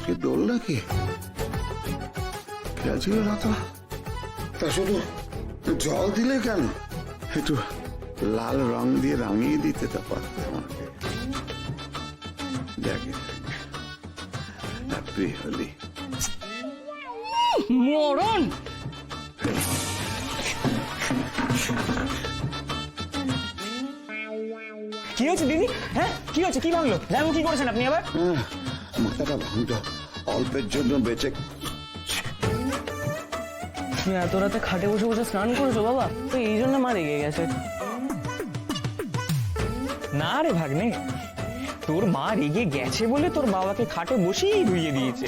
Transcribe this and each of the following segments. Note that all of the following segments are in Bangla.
আজকে দোল নাকি? কে ছিল লতা? তা শুধু জল দিলে কেন? একটু লাল রং দিয়ে রাঙিয়ে দিতে তা পারতে আমাকে। দেখে হ্যাপি হোলি। মরণ! কি হয়েছে দিদি? হ্যাঁ কি হয়েছে? কি ভাঙলো? যেমন কি করেছেন আপনি আবার? মাথাটা ভাঙত, অল্পের জন্য বেঁচে। তুমি এত রাতে খাটে বসে বসে স্নান করেছো বাবা? তো এই জন্য মা রেগে গেছে। না রে ভাগ্নে, তোর মা রেগে গেছে বলে তোর বাবাকে খাটে বসেই ধুইয়ে দিয়েছে।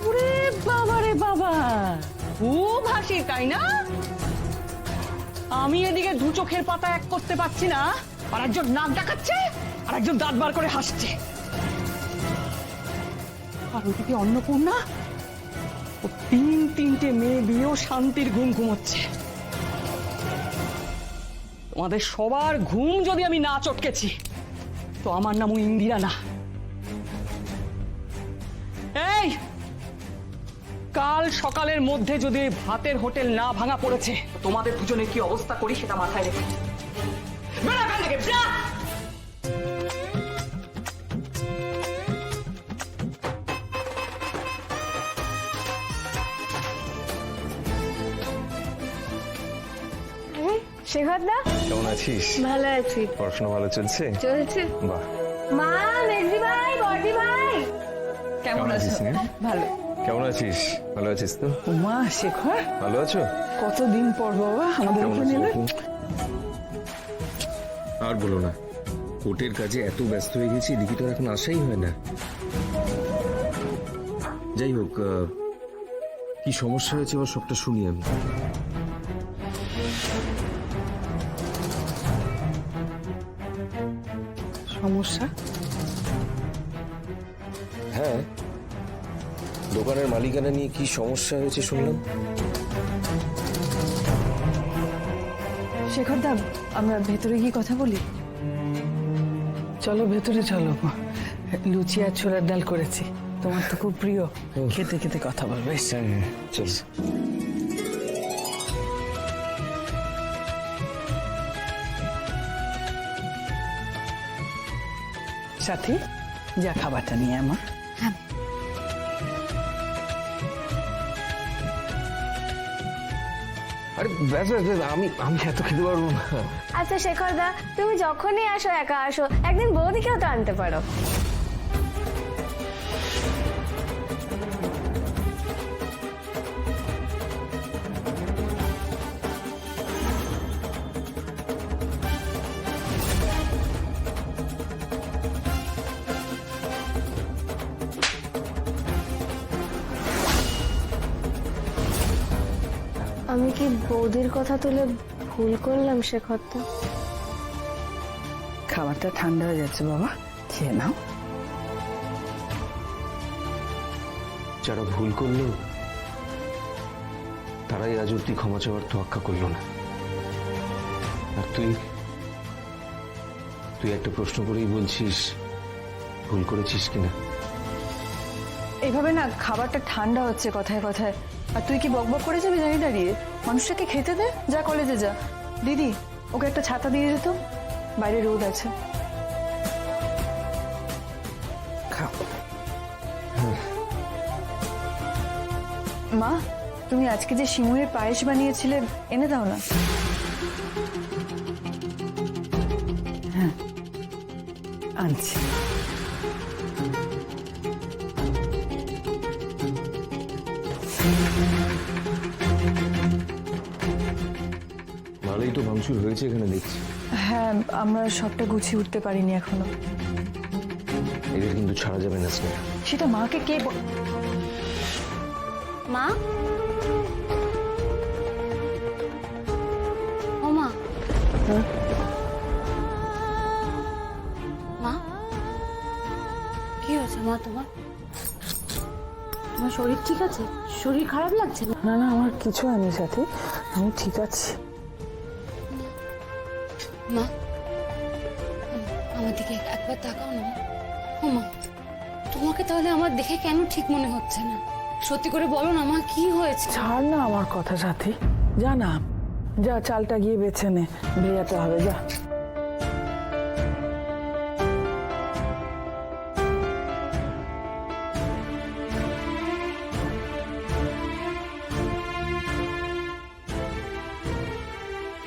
ওরে বাবা রে বাবা, খুব হাসি তাই না? আমি এদিকে দু চোখের পাতা এক করতে পারছি না, আর একজন নাক ডাকাচ্ছে আর একজন দাঁত বার করে হাসছে। আর ওদিকে অন্নপূর্ণা, ও তিনটে মেয়ে দিয়েও শান্তির ঘুম ঘুমোচ্ছে। তোমাদের সবার ঘুম যদি আমি না চটকেছি তো আমার নামও ইন্দিরা না। এই কাল সকালের মধ্যে যদি ভাতের হোটেল না ভাঙা পড়েছে তোমাদের দুজনের কি অবস্থা করি সেটা মাথায় রেখে বেড়া এখান থেকে, বেড়া! শেখরদা, কেমন আছিস? ভালো আছি। পড়াশোনা ভালো চলছে? চলছে। বাহ। মা, মেজদি ভাই, বড়দি ভাই, কেমন আছিস? ভালো। কেমন আছিস? ভালো আছিস তো? উমা, শেখর, ভালো আছো? কতদিন পর বাবা আমাদের কেমন এখানে এলে। আছো? আর বলো না, কোর্টের কাজে এত ব্যস্ত হয়ে গেছি, লিখিত এখন আসাই হয় না। যাই হোক, কি সমস্যা হয়েছে এবার সবটা শুনি আমি। সমস্যা? হ্যাঁ, দোকানের মালিকানা নিয়ে কি সমস্যা হয়েছে শুনলাম। শেখরদা, আমরা ভেতরে গিয়ে কথা বলি। চলো ভেতরে চলো, লুচি আর ছোলার ডাল করেছি, তোমার তো খুব প্রিয়। খেতে খেতে কথা বলবে। চল। সাথী, যা খাবারটা নিয়ে আমার। আরে ব্যাস ব্যাস ব্যাস, আমি আমি এত খেতে পারবো না। আচ্ছা শেখরদা, তুমি যখনই আসো একা আসো, একদিন বৌদিকেও তো আনতে পারো। আমি কি বৌদির কথা তুলে ভুল করলাম শেখরদা? খাবারটা ঠান্ডা হয়ে যাচ্ছে বাবা, খেয়ে নাও। যারা ভুল করলো তারাই আজ অব্দি ক্ষমা চাওয়ার তোয়াক্কা করলো না। আর তুই তুই একটা প্রশ্ন করেই বলছিস ভুল করেছিস কিনা। এইভাবে না খাবারটা ঠান্ডা হচ্ছে কথায় কথায়, আর তুই কি বকবক করে যাবি দাঁড়িয়ে দাঁড়িয়ে? মানুষটাকে খেতে দে, যা কলেজে যা। দিদি, ওকে একটা ছাতা দিয়ে যেত, বাইরে রোদ আছে। খাও। মা, তুমি আজকে যে শিমুয়ের পায়েস বানিয়েছিলে এনে দাও না। হ্যাঁ, আনছি। ভালোই তো ভাঙচুর হয়েছে এখানে দেখছি। হ্যাঁ, আমরা সবটা গুছিয়ে উঠতে পারিনি এখনো। এদের কিন্তু ছাড়া যাবে না স্নেহা। সেটা মাকে কে মা, ও মা, মা কি হয়েছে মা তোমার? তোমার শরীর ঠিক আছে? শরীর খারাপ লাগছে না? না না, আমার কিছু হয়নি সাথী, আমি ঠিক আছি। মা, আমার দিকে একবার তাকাও না। ও মা, তোমাকে তাহলে আমার দেখে কেন ঠিক মনে হচ্ছে না? সত্যি করে বলো না মা, কি হয়েছে? ছাড় না আমার কথা সাথী, যা না, যা চালটা গিয়ে বেছে নে, ভেজাতে হবে, যা।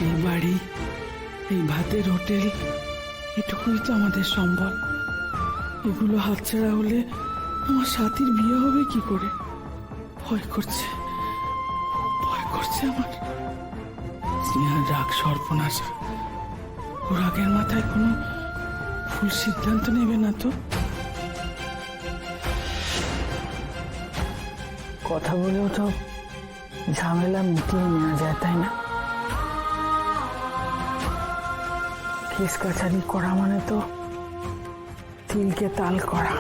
এই বাড়ি, এই ভাতের হোটেল, এটুকুই তো আমাদের সম্বল। এগুলো হাতছাড়া হলে আমার সাথীর বিয়ে হবে কি করে? ভয় করছে, ভয় করছে আমার। স্নেহার রাগ সর্বনাশা, ও রাগের মাথায় কোনো ভুল সিদ্ধান্ত নেবে না তো? কথা বলেও তো ঝামেলা মিটিয়ে নেওয়া যায়, তাই না? কেস কাছারি করা মানে তো তিলকে তাল করা।